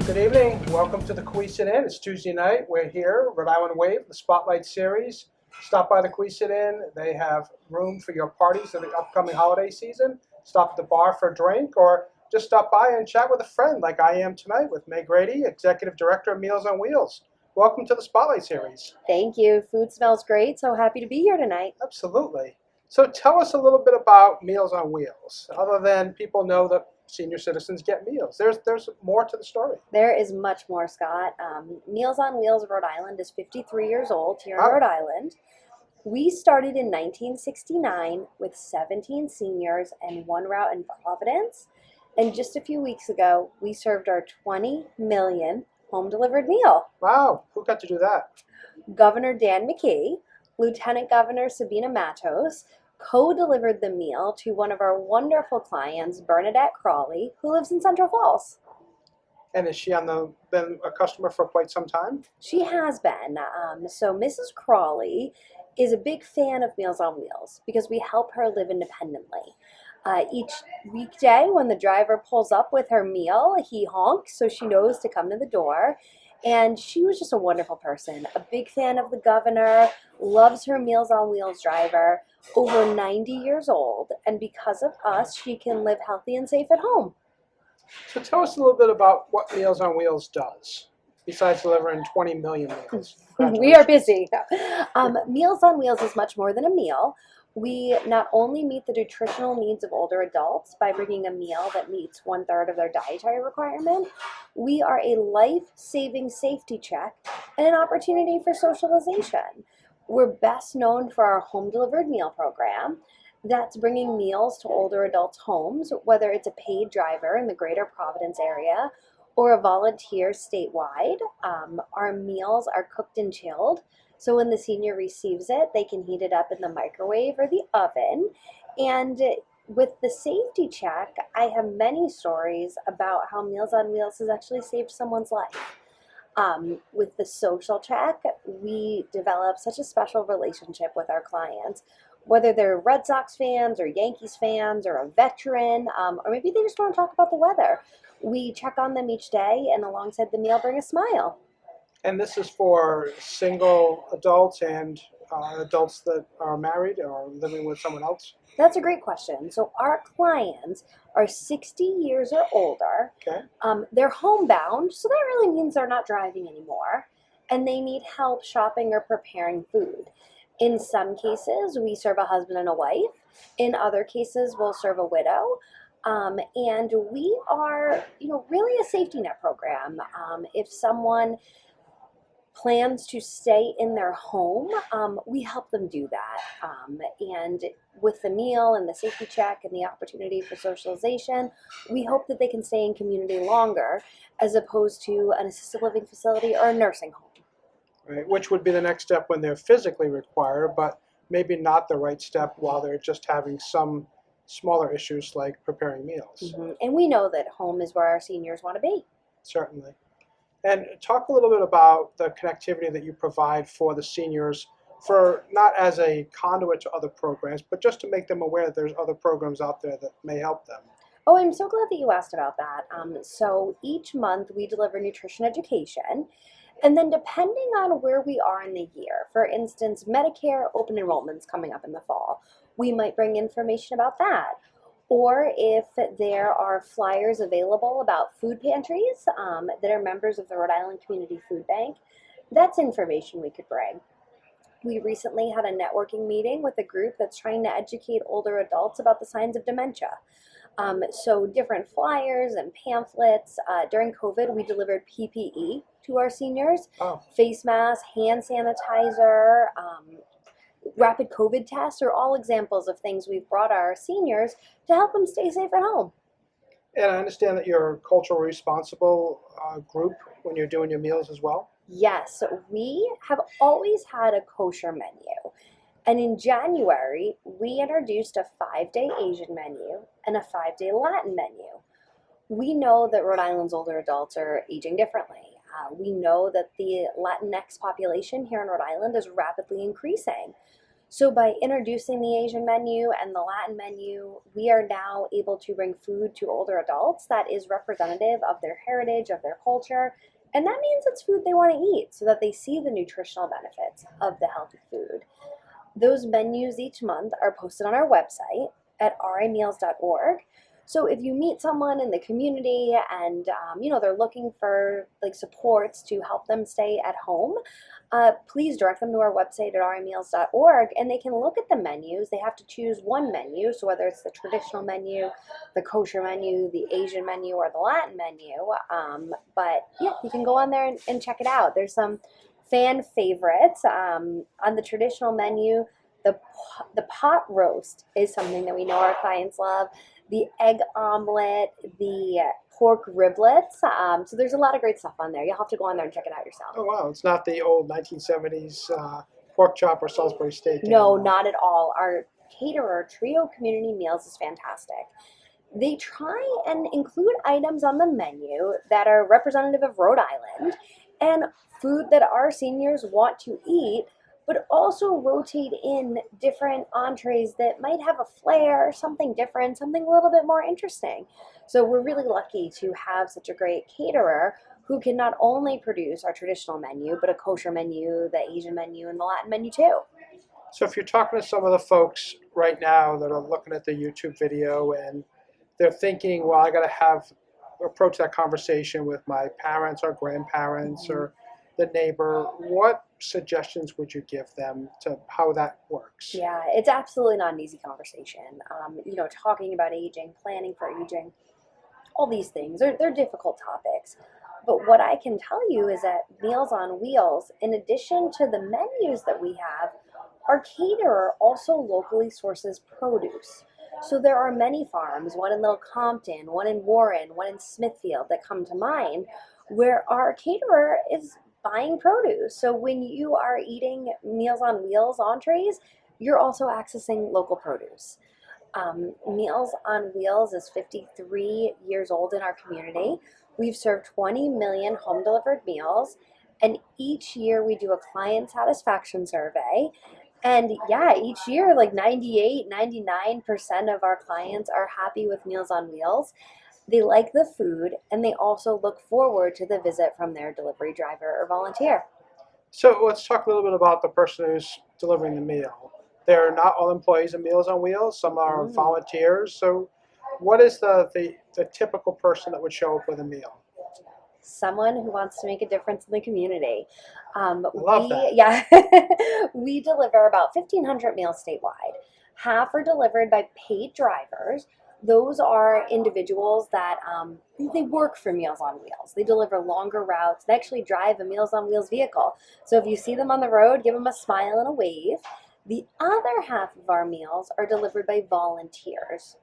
Good evening. Welcome to the Queesit Inn. It's Tuesday night. We're here, Rhode Island Wave, the Spotlight Series. Stop by the Queesit Inn. They have room for your parties in the upcoming holiday season. Stop at the bar for a drink or just stop by and chat with a friend like I am tonight with Meg Grady, Executive Director of Meals on Wheels. Welcome to the Spotlight Series. Thank you. Food smells great. So happy to be here tonight. Absolutely. So tell us a little bit about Meals on Wheels, other than people know that senior citizens get meals. There's more to the story. There is much more, Scott. Meals on Wheels of Rhode Island is 53 years old here in Wow. Rhode Island. We started in 1969 with 17 seniors and one route in Providence. And just a few weeks ago, we served our 20 millionth home-delivered meal. Wow, who got to do that? Governor Dan McKee, Lieutenant Governor Sabina Matos, co-delivered the meal to one of our wonderful clients, Bernadette Crawley, who lives in Central Falls. And is she been a customer for quite some time? She has been. So Mrs. Crawley is a big fan of Meals on Wheels because we help her live independently. Each weekday when the driver pulls up with her meal, he honks so she knows to come to the door. And she was just a wonderful person, a big fan of the governor, loves her Meals on Wheels driver, over 90 years old. And because of us, she can live healthy and safe at home. So tell us a little bit about what Meals on Wheels does, besides delivering 20 million meals. We are busy. Meals on Wheels is much more than a meal. We not only meet the nutritional needs of older adults by bringing a meal that meets 1/3 of their dietary requirement, we are a life-saving safety check and an opportunity for socialization. We're best known for our home-delivered meal program that's bringing meals to older adults' homes, whether it's a paid driver in the greater Providence area or a volunteer statewide. Our meals are cooked and chilled. So when the senior receives it, they can heat it up in the microwave or the oven. And with the safety check, I have many stories about how Meals on Wheels has actually saved someone's life. With the social check, we develop such a special relationship with our clients, whether they're Red Sox fans or Yankees fans or a veteran, or maybe they just want to talk about the weather. We check on them each day and alongside the meal bring a smile. And this is for single adults and adults that are married or living with someone else? That's a great question. So our clients are 60 years or older. Okay. They're homebound, so that really means they're not driving anymore, and they need help shopping or preparing food. In some cases, we serve a husband and a wife. In other cases, we'll serve a widow. And we are, really a safety net program. If someone plans to stay in their home, we help them do that. And with the meal and the safety check and the opportunity for socialization, we hope that they can stay in community longer as opposed to an assisted living facility or a nursing home. Right, which would be the next step when they're physically required, but maybe not the right step while they're just having some smaller issues like preparing meals. Mm-hmm. And we know that home is where our seniors want to be. Certainly. And talk a little bit about the connectivity that you provide for the seniors, for not as a conduit to other programs, but just to make them aware that there's other programs out there that may help them. Oh, I'm so glad that you asked about that. So each month we deliver nutrition education, and then depending on where we are in the year, for instance, Medicare open enrollment's coming up in the fall, we might bring information about that. Or if there are flyers available about food pantries that are members of the Rhode Island Community Food Bank, that's information we could bring. We recently had a networking meeting with a group that's trying to educate older adults about the signs of dementia. So different flyers and pamphlets. During COVID, we delivered PPE to our seniors, face masks, hand sanitizer, rapid COVID tests are all examples of things we've brought our seniors to help them stay safe at home. And I understand that you're a culturally responsible group when you're doing your meals as well? Yes, we have always had a kosher menu. And in January, we introduced a 5-day Asian menu and a 5-day Latin menu. We know that Rhode Island's older adults are aging differently. We know that the Latinx population here in Rhode Island is rapidly increasing. So by introducing the Asian menu and the Latin menu, we are now able to bring food to older adults that is representative of their heritage, of their culture, and that means it's food they want to eat so that they see the nutritional benefits of the healthy food. Those menus each month are posted on our website at rameals.org. So if you meet someone in the community and they're looking for like supports to help them stay at home, please direct them to our website at rameals.org, and they can look at the menus. They have to choose one menu, so whether it's the traditional menu, the kosher menu, the Asian menu, or the Latin menu. But yeah, you can go on there and check it out. There's some fan favorites. On the traditional menu, the pot roast is something that we know our clients love. The egg omelet, the pork riblets. So there's a lot of great stuff on there. You'll have to go on there and check it out yourself. Oh, wow. It's not the old 1970s pork chop or Salisbury steak No, anymore. not at all. Our caterer, Trio Community Meals, is fantastic. They try and include items on the menu that are representative of Rhode Island and food that our seniors want to eat, but also rotate in different entrees that might have a flair, something different, something a little bit more interesting. So we're really lucky to have such a great caterer who can not only produce our traditional menu, but a kosher menu, the Asian menu, and the Latin menu too. So if you're talking to some of the folks right now that are looking at the YouTube video and they're thinking, well, I got to approach that conversation with my parents or grandparents or the neighbor, what suggestions would you give them to how that works? Yeah, it's absolutely not an easy conversation. Talking about aging, planning for aging, all these things, they're difficult topics. But what I can tell you is that Meals on Wheels, in addition to the menus that we have, our caterer also locally sources produce. So there are many farms, one in Little Compton, one in Warren, one in Smithfield, that come to mind, where our caterer is buying produce. So when you are eating Meals on Wheels entrees, you're also accessing local produce. Meals on Wheels is 53 years old in our community. We've served 20 million home delivered meals, and each year we do a client satisfaction survey. And yeah, each year, like 98, 99% of our clients are happy with Meals on Wheels. They like the food, and they also look forward to the visit from their delivery driver or volunteer. So let's talk a little bit about the person who's delivering the meal. They're not all employees of Meals on Wheels. Some are volunteers. So what is the typical person that would show up with a meal? Someone who wants to make a difference in the community. I love that. Yeah, we deliver about 1,500 meals statewide. Half are delivered by paid drivers. Those are individuals that they work for Meals on Wheels. They deliver longer routes. They actually drive a Meals on Wheels vehicle. So if you see them on the road, give them a smile and a wave. The other half of our meals are delivered by volunteers.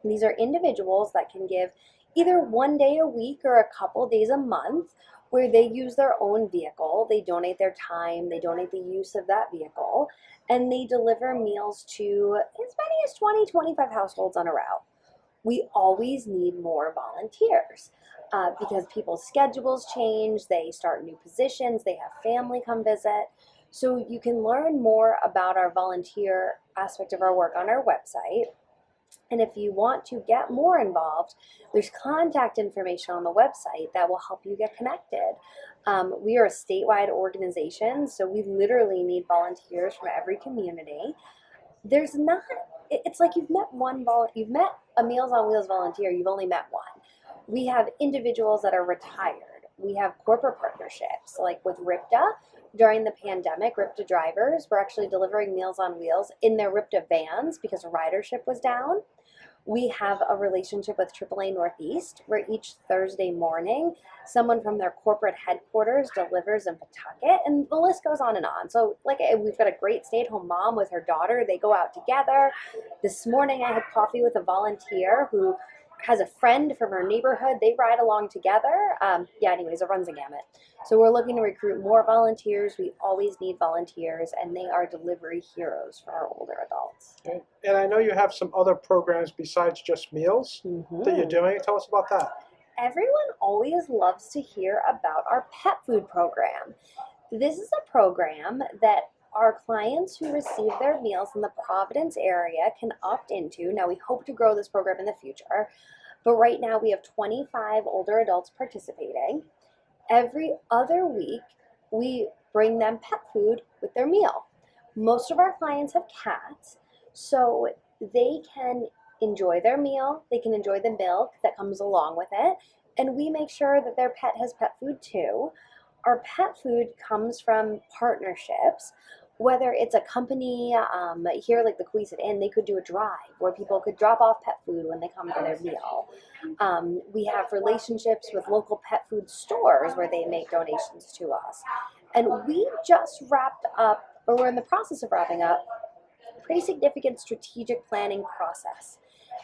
These are individuals that can give either one day a week or a couple days a month where they use their own vehicle. They donate their time, they donate the use of that vehicle, and they deliver meals to as many as 20, 25 households on a route. We always need more volunteers because people's schedules change, they start new positions, they have family come visit. So you can learn more about our volunteer aspect of our work on our website. And if you want to get more involved, there's contact information on the website that will help you get connected. We are a statewide organization, so we literally need volunteers from every community. It's like you've met a Meals on Wheels volunteer, you've only met one. We have individuals that are retired. We have corporate partnerships, like with RIPTA. During the pandemic, RIPTA drivers were actually delivering Meals on Wheels in their RIPTA vans because ridership was down. We have a relationship with AAA Northeast where each Thursday morning, someone from their corporate headquarters delivers in Pawtucket, and the list goes on and on. So we've got a great stay-at-home mom with her daughter. They go out together. This morning I had coffee with a volunteer who has a friend from her neighborhood. They ride along together. Anyways, it runs a gamut. So we're looking to recruit more volunteers. We always need volunteers, and they are delivery heroes for our older adults. Okay. And I know you have some other programs besides just meals that you're doing. Tell us about that. Everyone always loves to hear about our pet food program. This is a program that our clients who receive their meals in the Providence area can opt into. Now, we hope to grow this program in the future, but right now we have 25 older adults participating. Every other week, we bring them pet food with their meal. Most of our clients have cats, so they can enjoy their meal, they can enjoy the milk that comes along with it, and we make sure that their pet has pet food too. Our pet food comes from partnerships, whether it's a company here like the Queeset Inn, they could do a drive where people could drop off pet food when they come for their meal. We have relationships with local pet food stores where they make donations to us. And we just wrapped up, or we're in the process of wrapping up, a pretty significant strategic planning process.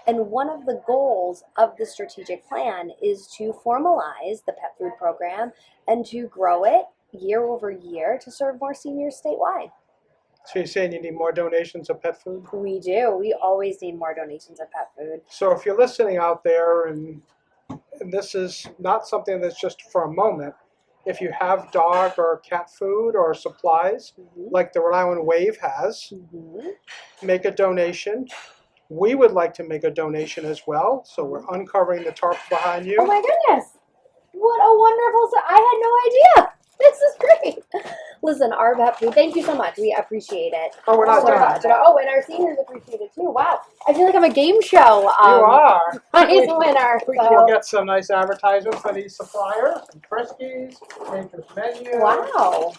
And one of the goals of the strategic plan is to formalize the pet food program and to grow it year over year to serve more seniors statewide. So you're saying you need more donations of pet food? We do. We always need more donations of pet food. So if you're listening out there, and this is not something that's just for a moment, if you have dog or cat food or supplies, like the Rhode Island Wave has, make a donation. We would like to make a donation as well, so we're uncovering the tarp behind you. Oh my goodness! What a wonderful! I had no idea. This is great. Listen, our pet food. Thank you so much. We appreciate it. Oh, we're not done. Oh, and our seniors appreciate it too. Wow! I feel like I'm a game show. You are. Prize winner. We'll get some nice advertisement for these suppliers, some Friskies, Nature's Menu. Wow!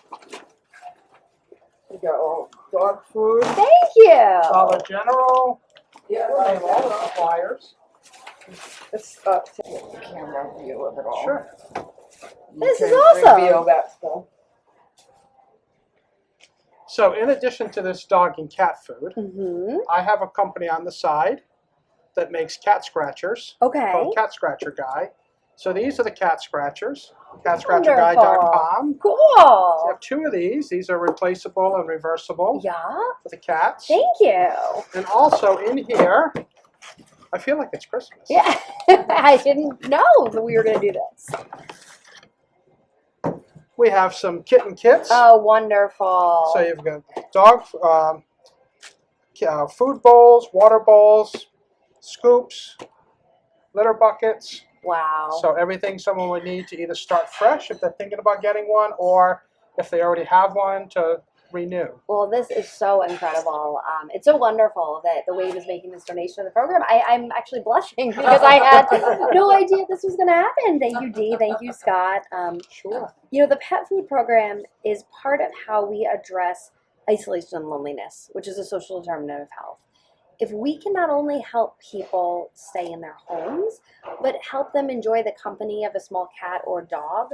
We got dog food. Thank you. Dollar General. Yeah, We'll name all the suppliers. let's take a camera view of it all. Sure. This You is can awesome. Reveal that stuff. So in addition to this dog and cat food, Mm-hmm. I have a company on the side that makes cat scratchers Okay. called Cat Scratcher Guy. So these are the cat scratchers, catscratcherguy.com. Cool. I have two of these. These are replaceable and reversible Yeah. for the cats. Thank you. And also in here, I feel like it's Christmas. Yeah. I didn't know that we were going to do this. We have some kitten kits. Oh, wonderful. So you've got dog food bowls, water bowls, scoops, litter buckets. Wow. So everything someone would need to either start fresh if they're thinking about getting one, or if they already have one, to renew. Well, this is so incredible. It's so wonderful that the Wave is making this donation to the program. I'm actually blushing because I had no idea this was going to happen. Thank you, Dee. Thank you, Scott. Sure. You know, the pet food program is part of how we address isolation and loneliness, which is a social determinant of health. If we can not only help people stay in their homes, but help them enjoy the company of a small cat or dog,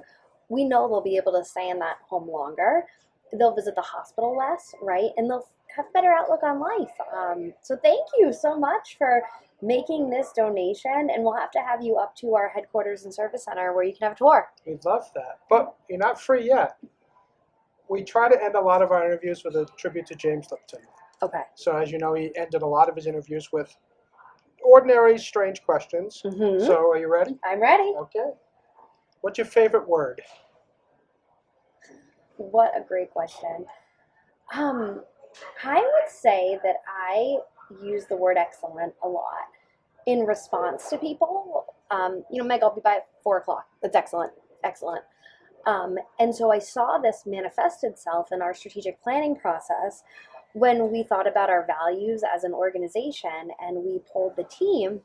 we know they'll be able to stay in that home longer. They'll visit the hospital less, right? And they'll have a better outlook on life. So thank you so much for making this donation, and we'll have to have you up to our headquarters and service center where you can have a tour. We'd love that. But you're not free yet. We try to end a lot of our interviews with a tribute to James Lipton. Okay. So as you know, he ended a lot of his interviews with ordinary, strange questions. Mm-hmm. So are you ready? I'm ready. Okay. What's your favorite word? What a great question. I would say that I use the word excellent a lot in response to people. Meg, I'll be by at 4 o'clock. That's excellent. Excellent. And so I saw this manifest itself in our strategic planning process when we thought about our values as an organization, and we polled the team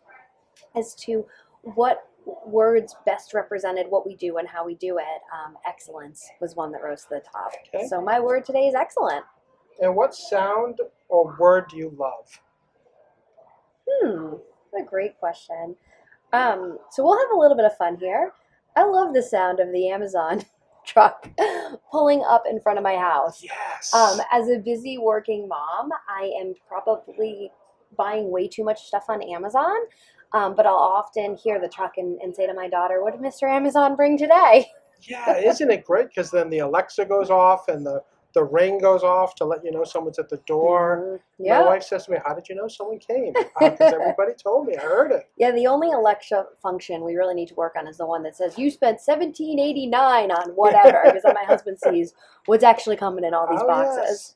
as to what words best represented what we do and how we do it. Excellence was one that rose to the top. Okay. So my word today is excellent. And what sound or word do you love? What a great question. So we'll have a little bit of fun here. I love the sound of the Amazon truck pulling up in front of my house. Yes. As a busy working mom, I am probably buying way too much stuff on Amazon, but I'll often hear the truck and say to my daughter, "What did Mr. Amazon bring today?" Yeah, isn't it great? Because then the Alexa goes off and the the ring goes off to let you know someone's at the door. My Yeah. wife says to me, "How did you know someone came?" Because everybody told me. I heard it. Yeah, the only Alexa function we really need to work on is the one that says you spent $17.89 on whatever, because then my husband sees what's actually coming in all these Oh, boxes.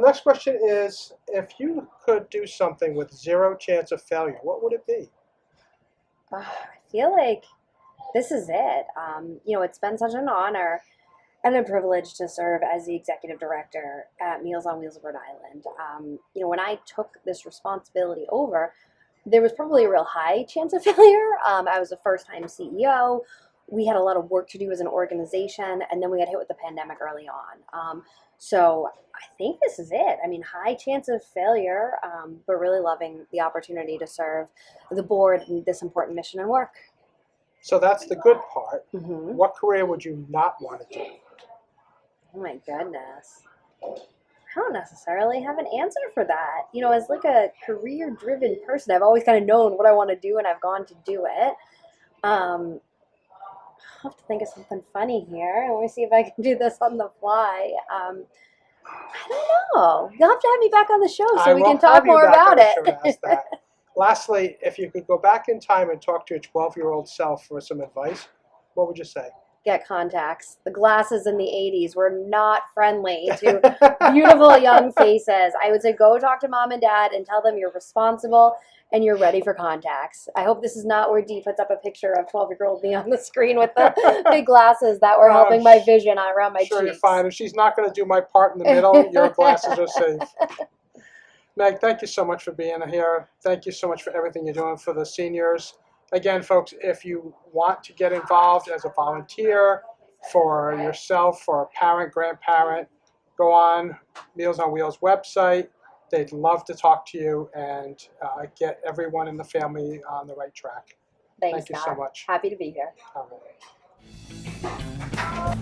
Next question is, if you could do something with zero chance of failure, what would it be? I feel like this is it. It's been such an honor and a privilege to serve as the executive director at Meals on Wheels of Rhode Island. When I took this responsibility over, there was probably a real high chance of failure. I was a first-time CEO. We had a lot of work to do as an organization, and then we got hit with the pandemic early on. So I think this is it. I mean, high chance of failure, but really loving the opportunity to serve the board in this important mission and work. So that's the good part. Mm-hmm. What career would you not want to do? Oh my goodness. I don't necessarily have an answer for that. As like a career-driven person, I've always kind of known what I want to do, and I've gone to do it. I'll have to think of something funny here. Let me see if I can do this on the fly. I don't know. You'll have to have me back on the show so we can talk more about it. Lastly, if you could go back in time and talk to your 12-year-old self for some advice, what would you say? Get contacts. The glasses in the 80s were not friendly to beautiful young faces. I would say go talk to mom and dad and tell them you're responsible and you're ready for contacts. I hope this is not where Dee puts up a picture of 12-year-old me on the screen with the big glasses that were helping my vision around my cheeks. Sure, you're fine. If she's not going to do my part in the middle, your glasses are safe. Meg, thank you so much for being here. Thank you so much for everything you're doing for the seniors. Again, folks, if you want to get involved as a volunteer, for yourself, for a parent, grandparent, go on Meals on Wheels website. They'd love to talk to you and get everyone in the family on the right track. Thanks, Thank you so much. Happy to be here. All right.